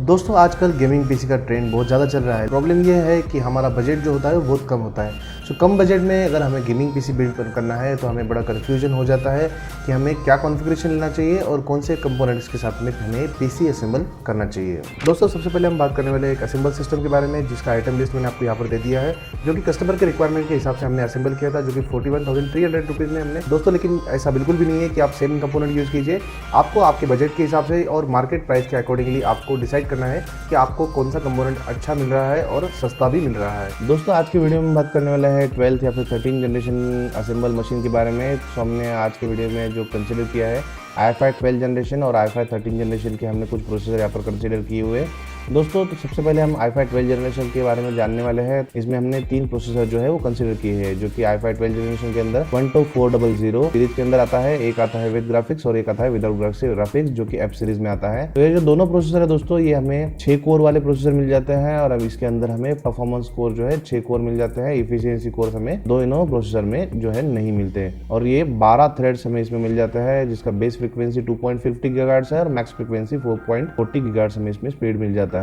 दोस्तों आजकल gaming PC का ट्रेंड बहुत ज़्यादा चल रहा है। प्रॉब्लम ये है कि हमारा बजट जो होता है वो बहुत कम होता है। सो कम बजट में अगर हमें गेमिंग पीसी बिल्ड करना है तो हमें बड़ा कन्फ्यूजन हो जाता है कि हमें क्या कॉन्फ़िगरेशन लेना चाहिए और कौन से कंपोनेंट्स के साथ में हमें पीसी असेंबल करना चाहिए। दोस्तों सबसे पहले हम बात करने वाले एक असेंबल सिस्टम के बारे में, जिसका आइटम लिस्ट मैंने आपको यहाँ पर दे दिया है, जो कि कस्टमर के रिक्वायरमेंट के हिसाब से हमने असेंबल किया था, जो कि 41,300 रुपीज़ में हमने। दोस्तों लेकिन ऐसा बिल्कुल भी नहीं है कि आप सेम कंपोनेंट यूज़ कीजिए। आपको आपके बजट के हिसाब से और मार्केट प्राइस के अकॉर्डिंगली आपको डिसाइड करना है कि आपको कौन सा कंपोनेंट अच्छा मिल रहा है और सस्ता भी मिल रहा है। दोस्तों आज की वीडियो में बात करने वाला है 12th या फिर 13 जनरेशन असेंबल मशीन के बारे में। तो हमने आज के वीडियो में जो कंसिडर किया है i5 12 जनरेशन और i5 13 जनरेशन के हमने कुछ प्रोसेसर यहाँ पर कंसिडर किए हुए हैं। दोस्तों तो सबसे पहले हम i5 12 जनरेशन के बारे में जानने वाले हैं। इसमें हमने 3 प्रोसेसर जो है वो कंसिडर किए हैं, जो कि i5 12 जनरेशन के अंदर 12400 सीरीज के अंदर आता है। एक आता है विद ग्राफिक्स और एक आता है विदाउट ग्राफिक्स, जो कि F सीरीज में आता है। तो ये जो दोनों प्रोसेसर है दोस्तों, ये हमें 6 कोर वाले प्रोसेसर मिल जाते हैं और अब इसके अंदर हमें परफॉर्मेंस कोर जो है 6 कोर मिल जाते हैं। इफिशियंसी कोर हमें दोनों प्रोसेसर में जो है नहीं मिलते और ये 12 थ्रेड्स हमें इसमें मिल जाता है, जिसका बेस फ्रीक्वेंसी 2.50 गीगाहर्ट्ज़ है और मैक्स फ्रीक्वेंसी 4.40 गीगाहर्ट्ज़ हमें इसमें स्पीड मिल जाता है।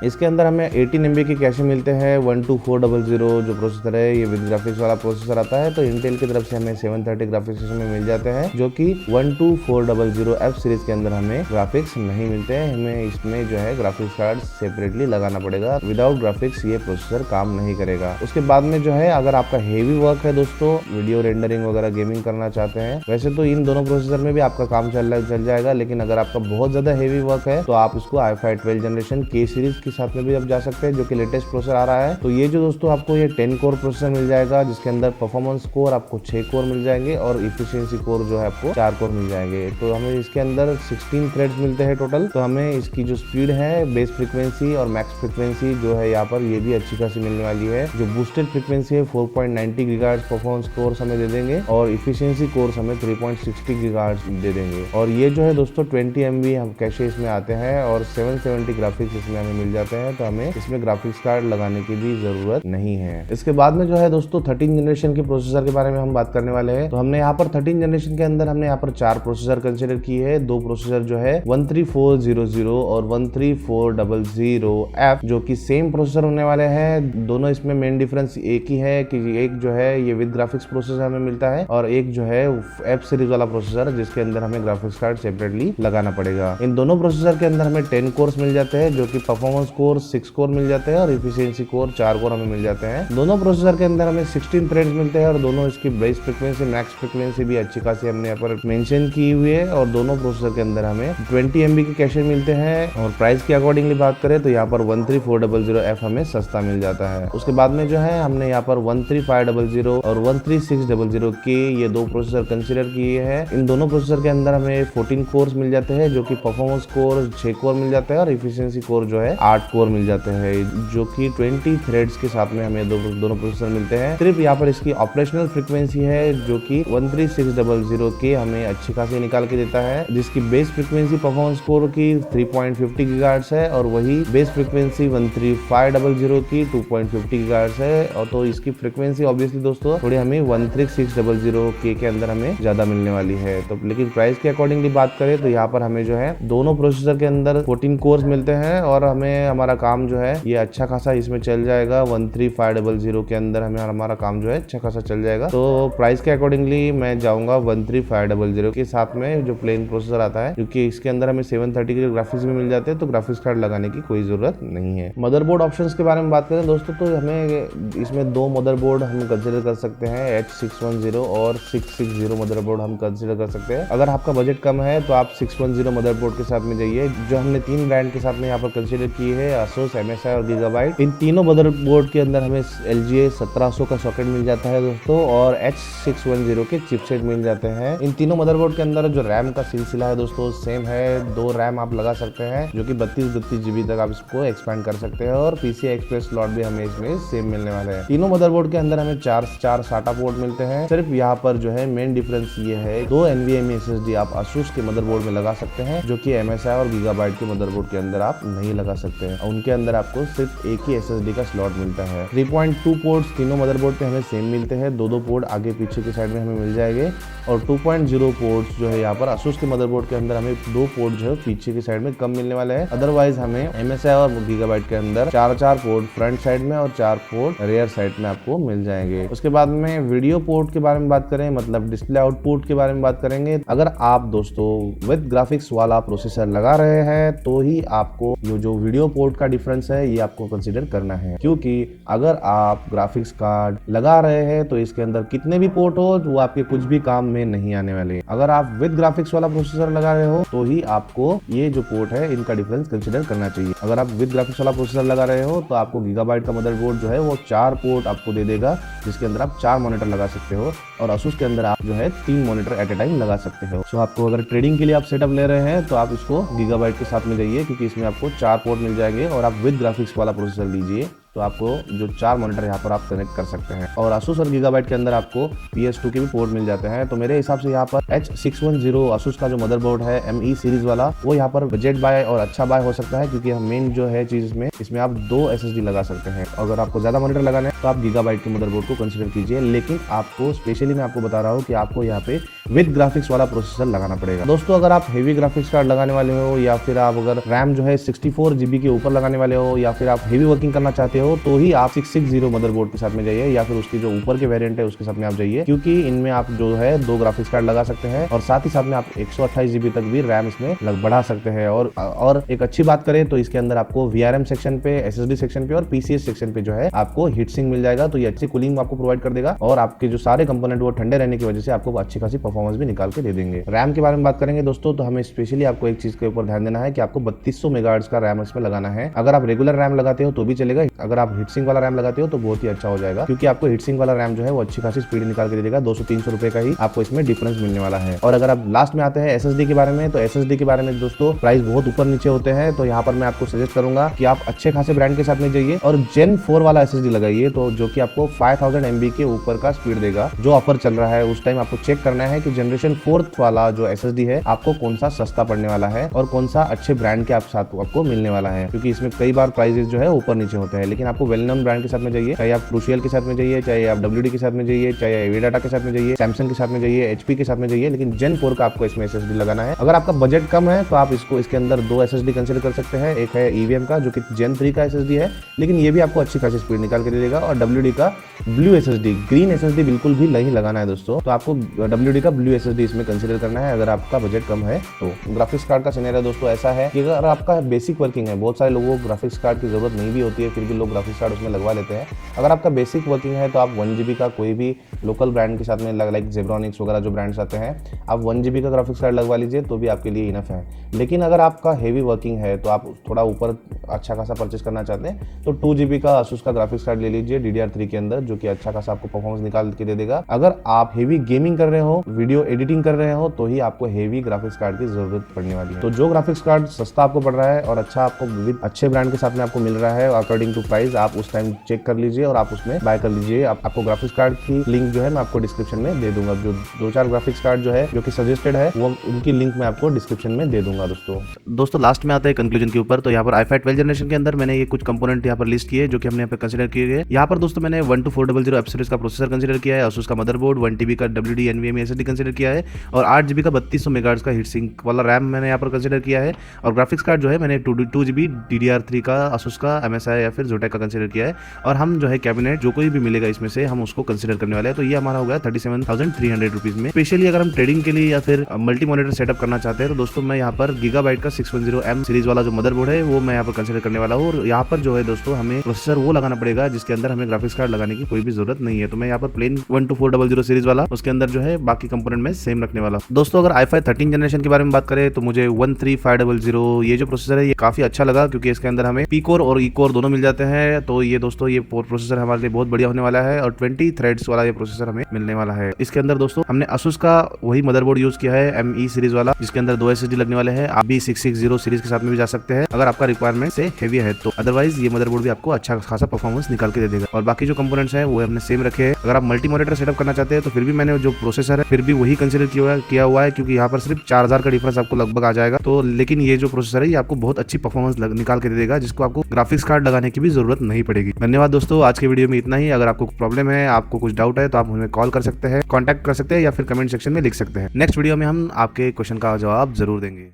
इसके अंदर हमें 18 MB के कैशे मिलते हैं। 12400 जो प्रोसेसर है ये विद ग्राफिक्स वाला प्रोसेसर आता है, तो इंटेल की तरफ से हमें 730 ग्राफिक्स में मिल जाते हैं, जो कि 12400 F सीरीज के अंदर हमें ग्राफिक्स नहीं मिलते हैं। हमें इसमें जो है ग्राफिक्स कार्ड सेपरेटली लगाना पड़ेगा। विदाउट ग्राफिक्स ये प्रोसेसर काम नहीं करेगा। उसके बाद में जो है, अगर आपका हेवी वर्क है दोस्तों, वीडियो रेंडरिंग वगैरह गेमिंग करना चाहते हैं, वैसे तो इन दोनों प्रोसेसर में भी आपका काम चल जाएगा, लेकिन अगर आपका बहुत ज्यादा हेवी वर्क है तो आप इसको i5 12 जनरेशन K सीरीज के साथ में भी आप जा सकते हैं, जो कि लेटेस्ट प्रोसेसर आ रहा है। तो ये जो दोस्तों आपको ये 10 कोर प्रोसेसर मिल जाएगा, जिसके अंदर परफॉर्मेंस कोर आपको 6 कोर मिल जाएंगे और इफिशियंसी कोर जो है आपको 4 कोर मिल जाएंगे। तो हमें इसके अंदर 16 थ्रेड्स मिलते हैं टोटल। तो हमें इसकी जो स्पीड है, बेस फ्रीक्वेंसी और मैक्स फ्रीक्वेंसी जो है यहाँ पर ये भी अच्छी खासी मिलने वाली है। जो बूस्टेड फ्रीक्वेंसी है 4.90 गीगाहर्ट्ज़ परफॉर्मेंस कोर्स हमें दे देंगे और इफिशियंसी कोर्स हमें 3.60 गीगाहर्ट्ज़ दे देंगे। और ये जो है दोस्तों 20 MB हम कैशे इसमें आते हैं और 770 ग्राफिक्स इसमें हमें मिल जाते हैं, तो हमें इसमें ग्राफिक्स कार्ड लगाने की भी जरूरत नहीं है। इसके बाद में जो है दोस्तों 13 जनरेशन के प्रोसेसर के बारे में हम बात करने वाले हैं। तो हमने यहाँ पर 13 जनरेशन के अंदर हमने यहाँ पर 4 प्रोसेसर कंसिडर किए हैं। 2 प्रोसेसर जो है 13400 और 13400F, जो कि सेम प्रोसेसर होने वाले हैं। दोनों इसमें मेन डिफरेंस एक ही है कि एक जो है ये विद ग्राफिक्स प्रोसेसर हमें मिलता है और एक जो है F सीरीज वाला प्रोसेसर, जिसके अंदर हमें ग्राफिक्स कार्ड सेपरेटली लगाना पड़ेगा। इन दोनों प्रोसेसर के अंदर हमें 10 कोर्स मिल जाते हैं, जो कि परफॉर्मेंस कोर 6 कोर मिल जाते हैं और इफिशियंसी कोर 4 कोर हमें मिल जाते हैं। दोनों प्रोसेसर के अंदर हमें 16 थ्रेड्स मिलते हैं और दोनों इसकी बेस फ्रीक्वेंसी मैक्स फ्रीक्वेंसी भी अच्छी खासी हमने यहाँ पर मेंशन की हुई है। और दोनों प्रोसेसर के अंदर हमें 20 MB के कैशे मिलते हैं और प्राइस के अकॉर्डिंगली बात करें तो यहाँ पर 13400F हमें सस्ता मिल जाता है। उसके बाद में जो है हमने यहाँ पर 13500 और 13600 के ये 2 प्रोसेसर कंसिडर किए हैं। इन दोनों प्रोसेसर के अंदर हमें 14 कोर्स मिल जाते हैं, जो कि परफॉर्मेंस कोर 6 कोर मिल जाता है और इफिशियंसी कोर जो है 8 कोर मिल जाते हैं, जो कि 20 थ्रेड्स के साथ में हमें दोनों प्रोसेसर मिलते हैं। सिर्फ यहाँ पर इसकी ऑपरेशनल फ्रीक्वेंसी है, जो कि 13600 के हमें अच्छी खासी निकाल के देता है, जिसकी बेस फ्रीक्वेंसी परफॉर्मेंस कोर की 3.50 गीगाहर्ट्ज़ है और वही बेस फ्रीक्वेंसी 13500 की 2.50 गीगाहर्ट्ज़ है। और तो इसकी फ्रीक्वेंसी ऑब्वियसली दोस्तों थोड़ी हमें 13600 के अंदर हमें ज्यादा मिलने वाली है। तो लेकिन प्राइस के अकॉर्डिंगली बात करें तो यहाँ पर हमें जो है दोनों प्रोसेसर के अंदर 14 कोर्स मिलते हैं और हमें हमारा काम जो है ये अच्छा खासा इसमें चल जाएगा। 13500 के अंदर हमें हमारा काम जो है अच्छा खासा चल जाएगा। तो प्राइस के अकॉर्डिंगली मैं जाऊंगा 13500 के साथ में, जो प्लेन प्रोसेसर आता है, क्योंकि इसके अंदर हमें 730 के ग्राफिक्स भी मिल जाते हैं, तो ग्राफिक्स कार्ड लगाने की कोई जरूरत नहीं है। मदरबोर्ड ऑप्शंस के बारे में बात करें दोस्तों, तो हमें इसमें 2 मदरबोर्ड हम कंसिडर कर सकते हैं, H610 और 660 मदरबोर्ड हम कंसिडर कर सकते हैं। अगर आपका बजट कम है तो आप 610 मदरबोर्ड के साथ में जाइए। जो हमने 3 ब्रांड के साथ में यहाँ पर कंसिडर किए हैं, ASUS, MSI और Gigabyte। इन तीनों मदरबोर्ड के अंदर हमें LGA 1700 का सॉकेट मिल जाता है दोस्तों और H610 के चिपसेट मिल जाते हैं। इन तीनों मदरबोर्ड के अंदर जो रैम का सिलसिला है दोस्तों सेम है। 2 रैम आप लगा सकते हैं, जो कि 32 GB तक आप इसको एक्सपैंड कर सकते हैं और PCI Express स्लॉट भी हमें इसमें सेम मिलने वाले हैं। तीनों मदरबोर्ड के अंदर हमें 4 SATA पोर्ट मिलते हैं। सिर्फ यहाँ पर जो है मेन डिफरेंस ये है 2 NVMe SSD आप Asus के मदरबोर्ड में लगा सकते हैं, जो कि MSI और Gigabyte के मदरबोर्ड के अंदर आप नहीं लगा सकते हैं। उनके अंदर आपको सिर्फ एक ही SSD का स्लॉट मिलता है। 3.2 पोर्ट्स तीनों मदरबोर्ड पे हमें सेम मिलते हैं, दो पोर्ट आगे पीछे की साइड में हमें मिल जाएंगे, और 2.0 पोर्ट्स जो है यहाँ पर Asus के मदरबोर्ड के अंदर हमें 2 पोर्ट जो है पीछे की साइड में कम मिलने वाले हैं। अदरवाइज हमें MSI और Gigabyte के अंदर 4 पोर्ट फ्रंट साइड में और 4 पोर्ट रियर साइड में आपको मिल जाएंगे। उसके बाद में वीडियो पोर्ट के बारे में बात करें, मतलब डिस्प्ले आउटपुट के बारे में बात करेंगे। अगर आप दोस्तों विद ग्राफिक्स वाला प्रोसेसर लगा रहे हैं तो ही आपको ये जो वीडियो पोर्ट का डिफरेंस है ये आपको कंसीडर करना है, क्योंकि अगर आप ग्राफिक्स कार्ड लगा रहे हैं तो इसके अंदर कितने भी पोर्ट हो वो आपके कुछ भी काम में नहीं आने वाले। अगर आप विद ग्राफिक्स वाला प्रोसेसर लगा रहे हो तो ही आपको ये जो पोर्ट है इनका डिफरेंस कंसीडर करना चाहिए। अगर आप विद ग्राफिक्स वाला प्रोसेसर लगा रहे हो तो आपको गीगाबाइट का मदरबोर्ड जो है वो 4 पोर्ट आपको दे देगा, जिसके अंदर आप 4 मॉनिटर लगा सकते हो, और Asus के अंदर आप जो है 3 मॉनिटर एट ए टाइम लगा सकते हो। सो आपको अगर ट्रेडिंग के लिए आप सेटअप ले रहे हैं तो आप इसको गीगाबाइट के साथ में जाइए, क्योंकि इसमें आपको 4 पोर्ट मिल जाएंगे, और आप विद ग्राफिक्स वाला प्रोसेसर लीजिए तो आपको जो 4 मॉनिटर यहाँ पर आप कनेक्ट कर सकते हैं। और Asus और गीगाबाइट के अंदर आपको PS2 के भी पोर्ट मिल जाते हैं। तो मेरे हिसाब से यहाँ पर H610 Asus का जो मदरबोर्ड है ME सीरीज वाला, वो यहाँ पर बजट बाय और अच्छा बाय हो सकता है, क्योंकि मेन जो है चीज इसमें आप 2 SSD लगा सकते हैं। अगर आपको ज्यादा मॉनिटर लगाना है तो आप गीगाबाइट के मदरबोर्ड को कंसीडर कीजिए, लेकिन आपको स्पेशली मैं आपको बता रहा हूँ कि आपको यहाँ पे विद ग्राफिक्स वाला प्रोसेसर लगाना पड़ेगा। दोस्तों अगर आप हेवी ग्राफिक्स कार्ड लगाने वाले हो, या फिर आप अगर रैम जो है 64 GB के ऊपर लगाने वाले हो, या फिर आप हेवी वर्किंग करना चाहते हो, तो ही आप 660 मदरबोर्ड के साथ में जाइए, या फिर उसकी जो ऊपर के वेरिएंट है उसके साथ में आप जाइए, क्योंकि इनमें आप जो है 2 ग्राफिक्स कार्ड लगा सकते हैं, और साथ ही साथ में आप 128 GB तक भी रैम इसमें बढ़ा सकते हैं। और एक अच्छी बात करें तो इसके अंदर आपको VRM सेक्शन पे, SSD सेक्शन पे और PCS सेक्शन पे जो है आपको हीट सिंक मिल जाएगा, तो ये अच्छी कूलिंग आपको प्रोवाइड कर देगा, और आपके जो सारे कंपोनेंट वो ठंडे रहने की वजह से आपको अच्छी खासी परफॉर्मेंस भी निकाल के दे देंगे। रैम के बारे में बात करेंगे दोस्तों, तो हमें स्पेशली आपको एक चीज के ऊपर ध्यान देना है कि आपको 3200 मेगाहर्ट्ज का रैम इसमें लगाना है। अगर आप रेगुलर रैम लगाते हो तो भी चलेगा, अगर आप हीटसिंक वाला रैम लगाते हो तो बहुत ही अच्छा हो जाएगा, क्योंकि आपको हीटसिंक वाला रैम जो है वो अच्छी खासी स्पीड निकाल के दे देगा। 200-300 रुपए का ही आपको इसमें डिफरेंस मिलने वाला है। और अगर आप लास्ट में आते हैं SSD के बारे में, तो SSD के बारे में दोस्तों प्राइस बहुत ऊपर नीचे होते हैं, तो यहाँ पर मैं आपको सजेस्ट करूंगा कि आप अच्छे खासे ब्रांड के साथ में जाइए और Gen 4 वाला SSD लगाइए, तो जो कि आपको 5000 MB के ऊपर का स्पीड देगा। जो ऑफर चल रहा है उस टाइम आपको चेक करना है कि जनरेशन 4 वाला जो SSD है आपको कौन सा सस्ता पड़ने वाला है और कौन सा अच्छे ब्रांड के साथ आपको मिलने वाला है, क्योंकि इसमें कई बार प्राइसेस जो है ऊपर नीचे होते हैं। लेकिन आपको वेल नोन ब्रांड के साथ में जाइए, चाहे आप क्रूशियल के साथ में जाइए, चाहे आप WD के साथ में जाइए, चाहे एविडाटा के साथ में जाइए, सैमसंग के साथ में जाइए, HP के साथ में जाइए, लेकिन Gen 4 का आपको इसमें SSD लगाना है। अगर आपका बजट कम है तो आप इसके अंदर 2 SSD कंसीडर कर सकते हैं। एक है EVM का जो कि Gen 3 का SSD है, लेकिन ये भी आपको अच्छी खासी स्पीड निकाल के दे देगा, और WD का ब्लू SSD, ग्रीन SSD बिल्कुल भी नहीं लगाना है दोस्तों, तो आपको WD का ब्लू SSD इसमें कंसीडर करना है अगर आपका बजट कम है। तो ग्राफिक्स कार्ड का सिनेरियो दोस्तों ऐसा है कि अगर आपका बेसिक वर्किंग है, बहुत सारे लोगों को ग्राफिक्स कार्ड की जरूरत नहीं भी होती है, फिर भी लोग ग्राफिक्स कार्ड उसमें लगवा लेते हैं। अगर आपका बेसिक वर्किंग है तो आप 1 GB का कोई भी लोकल ब्रांड के साथ में लाइक जेब्रॉनिक्स वगैरह जो ब्रांड्स आते हैं, आप 1 GB का ग्राफिक्स कार्ड लगवा लीजिए तो भी आपके लिए इनफ है। लेकिन अगर आपका हेवी वर्किंग है तो आप थोड़ा ऊपर अच्छा खासा परचेस करना चाहते हैं तो 2 GB का Asus का ग्राफिक्स कार्ड ले लीजिए DDR3 के अंदर, जो कि अच्छा खासा आपको परफॉर्मेंस निकाल के दे देगा। अगर आप हेवी गेमिंग कर रहे हो, वीडियो एडिटिंग कर रहे हो, तो ही आपको हेवी ग्राफिक्स कार्ड की जरूरत पड़ने वाली है। तो जो ग्राफिक्स कार्ड सस्ता आपको पड़ रहा है और अच्छा आपको विद अच्छे ब्रांड के साथ में आपको मिल रहा है अकॉर्डिंग टू प्राइस, आप उस टाइम चेक कर लीजिए और आप उसमें बाय कर लीजिए। आपको ग्राफिक्स कार्ड की लिंक जो है मैं आपको डिस्क्रिप्शन में दे दूंगा। जो 2-4 ग्राफिक्स कार्ड जो है जो कि सजेस्टेड है वो उनकी लिंक मैं आपको डिस्क्रिप्शन में दे दूंगा। दोस्तों लास्ट में आता है कंक्लूजन के ऊपर। तो यहाँ पर i5 12 जनरेशन के अंदर मैंने ये कुछ कंपोनेंट यहाँ पर लिस्ट किए जो कि हमने यहाँ पे कंसीडर किए गए। यहाँ पर दोस्तों मैंने 12400 F सीरीज का प्रोसेसर कंसीडर किया है, Asus का मदरबोर्ड, 1 TB का WD NVMe SSD कंसीडर किया है, और 8 GB का 3200 मेगाहर्ट्ज का हीट सिंक वाला रैम मैंने यहाँ पर कंसीडर किया है। और ग्राफिक्स कार्ड जो है मैंने 2 GB DDR3 का Asus का MSI या फिर Zotac का कंसीडर किया है। और हम जो है कैबिनेट जो कोई भी मिलेगा इसमें से हम उसको कंसीडर करने वाले हैं। तो ये हमारा हो गया 37,300 रुपीज में। स्पेशली अगर हम ट्रेडिंग के लिए या फिर मल्टी मॉनिटर सेटअप करना चाहते हैं तो दोस्तों मैं यहाँ पर गीगाबाइट का 610M सीरीज वाला जो मदरबोर्ड है वो मैं यहाँ पर कंसीडर करने वाला हूँ। और यहाँ पर जो है दोस्तों हमें प्रोसेसर वो लगाना पड़ेगा जिसके अंदर हमें ग्राफिक्स कार्ड लगाने की कोई भी जरूरत नहीं है। तो मैं यहाँ पर प्लेन 12400 सीरीज वाला उसके अंदर जो है बाकी कंपोनेंट में सेम रखने वाला। दोस्तों अगर i5 13 जनरेशन के बारे में बात करें तो मुझे 13500 ये जो प्रोसेसर है ये काफी अच्छा लगा, क्योंकि इसके अंदर हमें पी कोर और ई कोर दोनों मिल जाते हैं। तो ये दोस्तों ये प्रोसेसर हमारे लिए बहुत बढ़िया होने वाला है, और 20 थ्रेड्स वाला ये प्रोसेसर हमें मिलने वाला है। इसके अंदर दोस्तों हमने Asus का वही मदरबोर्ड यूज किया है ME सीरीज वाला, जिसके अंदर 2 SSD लगने वाले हैं। आप भी 660 सीरीज के साथ में भी जा सकते हैं अगर आपका रिक्वायरमेंट से हेवी है तो। अदरवाइज ये मदरबोर्ड भी आपको अच्छा खासा परफॉर्मेंस निकाल के दे देगा। और बाकी जो कंपोनेंट्स है है वो हमने सेम रखे हैं। अगर आप मल्टी मॉनिटर सेटअप करना चाहते हैं तो फिर भी मैंने जो प्रोसेसर है फिर भी वही कंसिडर किया हुआ है, क्योंकि यहाँ पर सिर्फ 4000 का डिफरेंस आपको लगभग आ जाएगा। तो लेकिन ये जो प्रोसेसर है ये आपको बहुत अच्छी परफॉर्मेंस निकाल के दे देगा, जिसको आपको ग्राफिक्स कार्ड लगाने की भी जरूरत नहीं पड़ेगी। धन्यवाद दोस्तों, आज के वीडियो में इतना ही। अगर आपको प्रॉब्लम है, आपको कुछ डाउट है तो आप हमें कॉल कर सकते हैं, कॉन्टैक्ट कर सकते हैं या फिर कमेंट सेक्शन में लिख सकते हैं। नेक्स्ट वीडियो में हम आपके क्वेश्चन का जवाब जरूर देंगे।